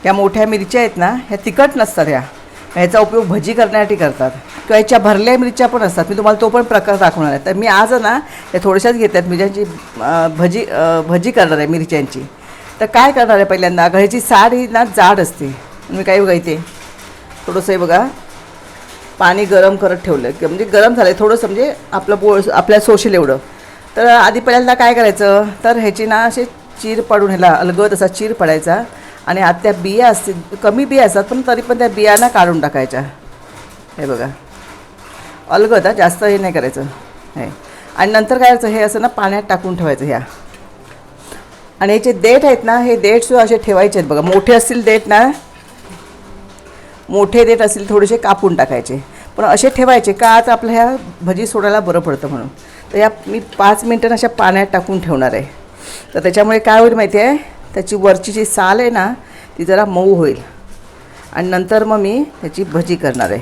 ह्या मोठ्या मिरच्या आहेत ना, ह्या तिखट नसतात. ह्याचा उपयोग भजी करण्यासाठी करतात किंवा ह्याच्या भरल्या मिरच्या पण असतात. मी तुम्हाला तो पण प्रकार दाखवणार आहे. तर मी आज ना या थोड्याशाच घेतात मिरच्यांची भजी करणार आहे मिरच्यांची. तर काय करणार आहे, पहिल्यांदा ह्याची साड ही ना जाड असते. मी काय बघा इथे थोडंसं हे बघा पाणी गरम करत ठेवलं की म्हणजे गरम झालं आहे थोडंसं, म्हणजे आपलं आपल्या सोशील एवढं. तर आधी पहिल्यांदा काय करायचं, तर ह्याची ना असे चीर पाडून ह्याला अलगद असा चीर पडायचा आणि आत त्या बिया असतील, कमी बिया असतात पण तरी पण त्या बियांना काढून टाकायच्या. हे बघा अलगद, जास्त हे नाही करायचं हे. आणि नंतर काय करायचं, हे असं ना पाण्यात टाकून ठेवायचं ह्या. आणि ह्याचे देठ आहेत ना, हे देठसुद्धा असे ठेवायचे आहेत बघा. मोठे असतील देठ ना, मोठे देठ असतील थोडेसे कापून टाकायचे, पण असे ठेवायचे का, आता आपल्या ह्या भजी सोडायला बरं पडतं म्हणून. तर या मी 5 मिनटं अशा पाण्यात टाकून ठेवणार आहे. तर त्याच्यामुळे काय होईल माहिती आहे, त्याची वरची जी साल आहे ना ती जरा मऊ होईल आणि नंतर मग मी ह्याची भजी करणार आहे.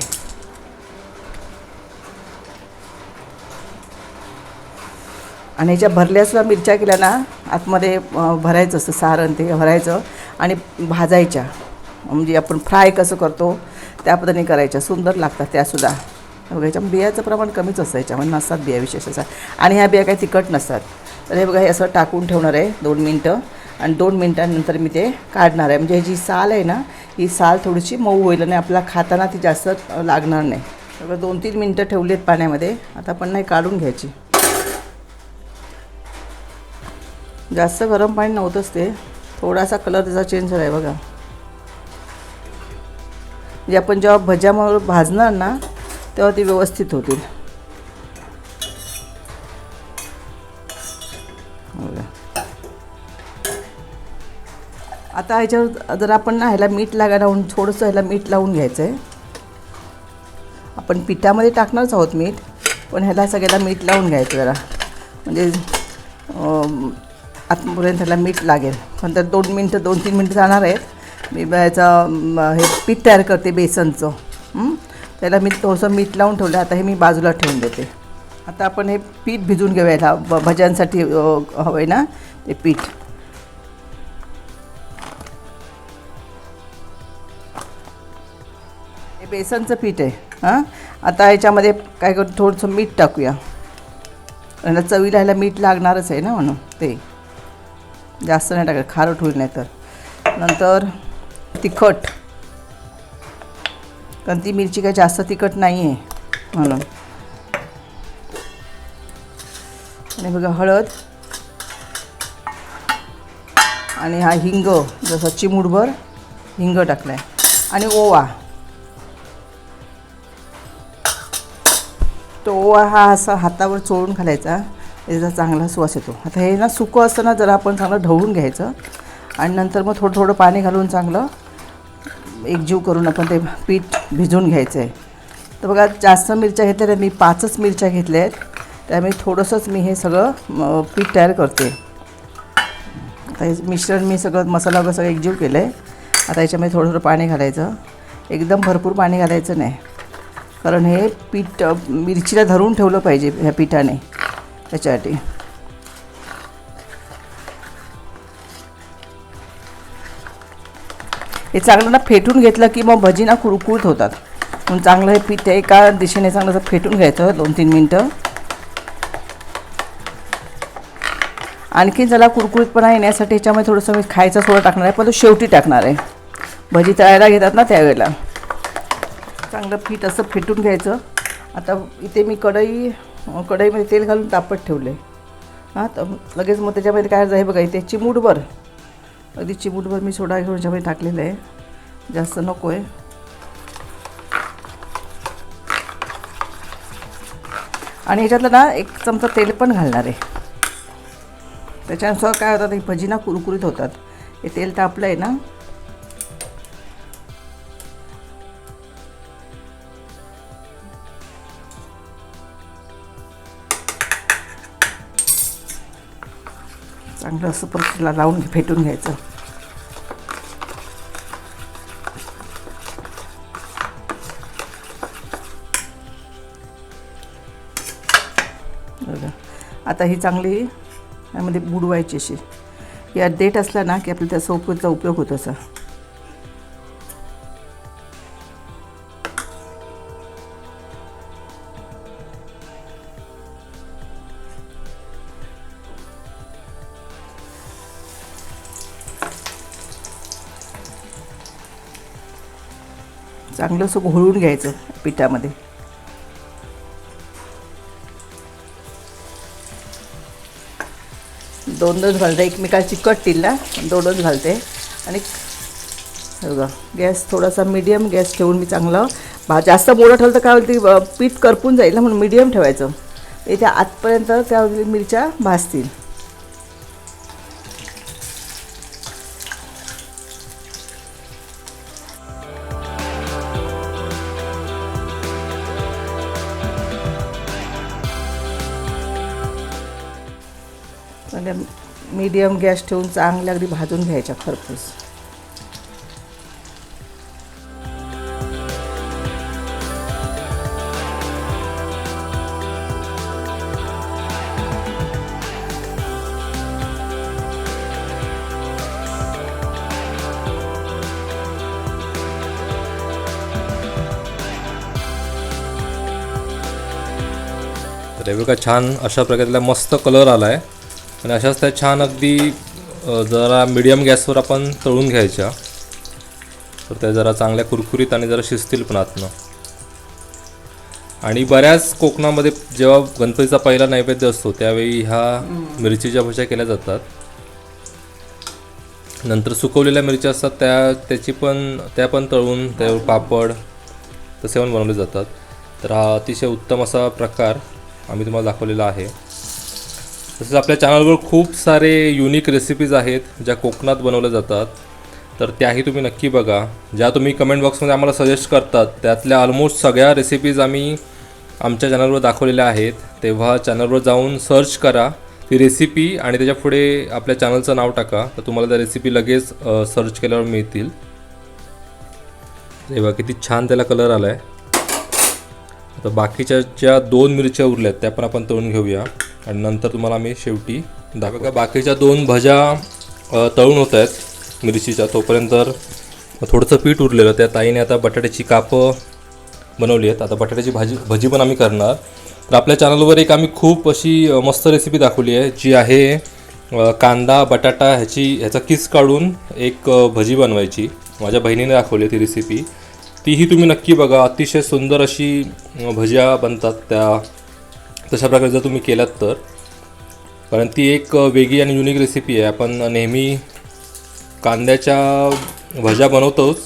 आणि ह्याच्या भरल्यासुद्धा मिरच्या केल्या ना, आतमध्ये भरायचं असतं सारण, ते भरायचं आणि भाजायच्या. म्हणजे आपण फ्राय कसं करतो त्या पद्धतीने करायच्या, सुंदर लागतात त्यासुद्धा. बघा ह्याच्या बियाचं प्रमाण कमीच असतं, ह्याच्यामध्ये नसतात बिया विशेष असा. आणि ह्या बिया काही तिखट नसतात. तर हे बघा हे असं टाकून ठेवणार आहे 2 मिनटं आणि 2 मिनटांनंतर मी ते काढणार आहे. म्हणजे ह्याची साल आहे ना, ही साल थोडीशी मऊ होईल आणि आपल्याला खाताना ती जास्त लागणार नाही. बघा 2-3 मिनटं ठेवली आहेत पाण्यामध्ये. आता आपण नाही काढून घ्यायची. जास्त गरम पाणी नव्हतंच ते, थोडासा कलर त्याचा चेंज झाला आहे बघा. म्हणजे आपण जेव्हा भज्यामुळे भाजणार ना तेव्हा ती व्यवस्थित होतील. आता ह्याच्यावर जर आपण ना ह्याला मीठ लावून थोडंसं ह्याला मीठ लावून घ्यायचं आहे. आपण पिठामध्ये टाकणारच आहोत मीठ, पण ह्याला सगळ्याला मीठ लावून घ्यायचं जरा, म्हणजे आतपर्यंत ह्याला मीठ लागेल. नंतर 2-3 मिनटं जाणार आहेत. मी ह्याचं हे पीठ तयार करते बेसनचं. त्याला मी थोडंसं मीठ लावून ठेवलं. आता हे मी बाजूला ठेवून देते. आता आपण हे पीठ भिजून घेऊया. ह्याला भज्यांसाठी हवं आहे ना ते पीठ. हे बेसनचं पीठ आहे. आता याच्यामध्ये काय करू, थोडंसं मीठ टाकूया. ह्याला चवीला ह्याला मीठ लागणारच आहे ना, म्हणून ते जास्त नाही टाकायचं, खारट होईल नाही तर. नंतर तिखट, कारण ती मिरची काय जास्त तिखट नाही आहे म्हणून. आणि बघा हळद आणि हा हिंग, जसं चिमूटभर हिंग टाकला आहे आणि ओवा. तो ओवा हा असा हातावर चोळून घालायचा, त्याचा चांगला सुवास येतो. आता हे ना सुकं असताना जरा आपण चांगलं ढवळून घ्यायचं आणि नंतर मग थोडं थोडं पाणी घालून चांगलं एकजीव करून आपण ते पीठ भिजवून घ्यायचं आहे. तर बघा जास्त मिरच्या घेतल्या, मी 5च मिरच्या घेतल्या आहेत, त्यामुळे थोडंसंच मी हे सगळं पीठ तयार करते. आता हे मिश्रण मी सगळं मसाला वगैरे सगळं एकजीव केलं आहे. आता याच्यामध्ये थोडं थोडं पाणी घालायचं, एकदम भरपूर पाणी घालायचं नाही, कारण हे पीठ मिरचीला धरून ठेवलं पाहिजे ह्या पिठाने, त्याच्यासाठी. हे चांगलं ना फेटून घेतलं की मग भजी ना कुरकुरीत होतात. म्हणून चांगलं हे पीठ एका दिशेने चांगलं असं फेटून घ्यायचं 2-3 मिनटं. आणखी जरा कुरकुरीतपणा येण्यासाठी याच्यामध्ये थोडंसं मी खायचा सोडा टाकणार आहे, पण तो शेवटी टाकणार आहे. भजी तळायला घेतात ना त्यावेळेला. चांगलं पीठ असं फेटून घ्यायचं. आता इथे मी कढईमध्ये तेल घालून तापत ठेवलं आहे. तर लगेच मग त्याच्यामध्ये काय आहे बघा, इथे चिमूटभर, अगदी चिमूटभर मी सोडा घेऊन त्याच्यामध्ये टाकलेलं आहे, जास्त नको आहे. आणि ह्याच्यातलं ना 1 चमचा तेल पण घालणार आहे. त्याच्यानुसार काय होतात, ही भजी ना कुरकुरीत होतात. हे तेल तापलं आहे ना. चांगलं असं परत लावून फेटून घ्यायचं. आता ही चांगली यामध्ये बुडवायची अशी. या देठ असला ना की आपल्याला त्याचा उपयोग होतो असा. चांगलं असं घोळून घ्यायचं पिठामध्ये. दोन घालते, एकमेकाला चिकटतील ना, दोनच घालते. आणि बघा गॅस थोडासा मीडियम गॅस ठेवून मी चांगलं जास्त मोठं ठेवलं तर काय होईल पीठ करपून जाईल ना, म्हणून मीडियम ठेवायचं. ते आतपर्यंत त्या मिरच्या भाजतील. म्हणजे मीडियम गॅस ठेवून चांगल्या अगदी भाजून घ्यायच्या खरपूस. तर हे बघा छान अशा प्रकारचा मस्त कलर आला आहे. आणि अशाच त्या छान अगदी जरा मीडियम गॅसवर आपण तळून घ्यायच्या, तर त्या जरा चांगल्या कुरकुरीत आणि जरा शिजतील पण आतनं. आणि बऱ्याच कोकणामध्ये जेव्हा गणपतीचा पहिला नैवेद्य असतो त्यावेळी ह्या मिरचीच्या भज्या केल्या जातात. नंतर सुकवलेल्या मिरच्या असतात त्या पण तळून त्यावर पापड तसे पण बनवले जातात. तर हा अतिशय उत्तम असा प्रकार आम्ही तुम्हाला दाखवलेला आहे. तसेच आपल्या चॅनलवर खूप सारे युनिक रेसिपीज आहेत ज्या कोकणात बनवल्या जातात, तर त्याही तुम्ही नक्की बघा. ज्या तुम्ही कमेंट बॉक्समध्ये आम्हाला सजेस्ट करतात त्यातल्या ऑलमोस्ट सगळ्या रेसिपीज आम्ही आमच्या चॅनलवर दाखवलेल्या आहेत. तेव्हा चॅनलवर जाऊन सर्च करा ती रेसिपी आणि त्याच्या पुढे आपल्या चॅनलचं नाव टाका, तर तुम्हाला त्या रेसिपी लगेच सर्च केल्यावर मिळतील. तेव्हा किती छान त्याला कलर आला आहे. आता बाकीच्या ज्या 2 मिरच्या उरल्यात त्या पण आपण तळून घेऊया आणि नंतर तुम्हाला आम्ही शेवटी दाखवू. बाकीच्या 2 भज्या तळून होत आहेत मिरचीच्या, तोपर्यंत थोडंसं पीठ उरलेलं त्या ताईने आता बटाट्याची कापं बनवली आहेत. आता बटाट्याची भजी पण आम्ही करणार. तर आपल्या चॅनलवर एक आम्ही खूप अशी मस्त रेसिपी दाखवली आहे जी आहे कांदा बटाटा ह्याचा किस काढून एक भजी बनवायची. माझ्या बहिणीने दाखवली आहे ती रेसिपी, तीही तुम्ही नक्की बघा. अतिशय सुंदर अशी भज्या बनतात त्या, तशा प्रकारे जर तुम्ही केलात तर. कारण ती एक वेगळी आणि युनिक रेसिपी आहे. आपण नेहमी कांद्याच्या भज्या बनवतोच,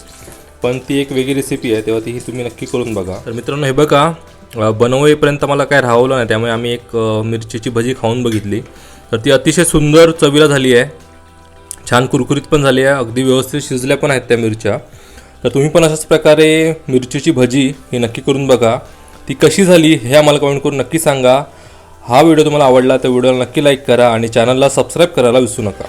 पण ती एक वेगळी रेसिपी आहे, तेव्हा तीही तुम्ही नक्की करून बघा. तर मित्रांनो हे बघा बनवेपर्यंत मला काय राहवलं नाही, त्यामुळे आम्ही एक मिरचीची भजी खाऊन बघितली. तर ती अतिशय सुंदर चवीला झाली आहे, छान कुरकुरीत पण झाली आहे, अगदी व्यवस्थित शिजल्या पण आहेत त्या मिरच्या. तर तुम्ही पण अशाच प्रकारे मिरचीची भजी ही नक्की करून बघा. ती कशी झाली हे आम्हाला कमेंट करून नक्की सांगा. हा व्हिडिओ तुम्हाला आवडला तर व्हिडिओला नक्की लाईक करा आणि चॅनलला सबस्क्राईब करायला विसरू नका.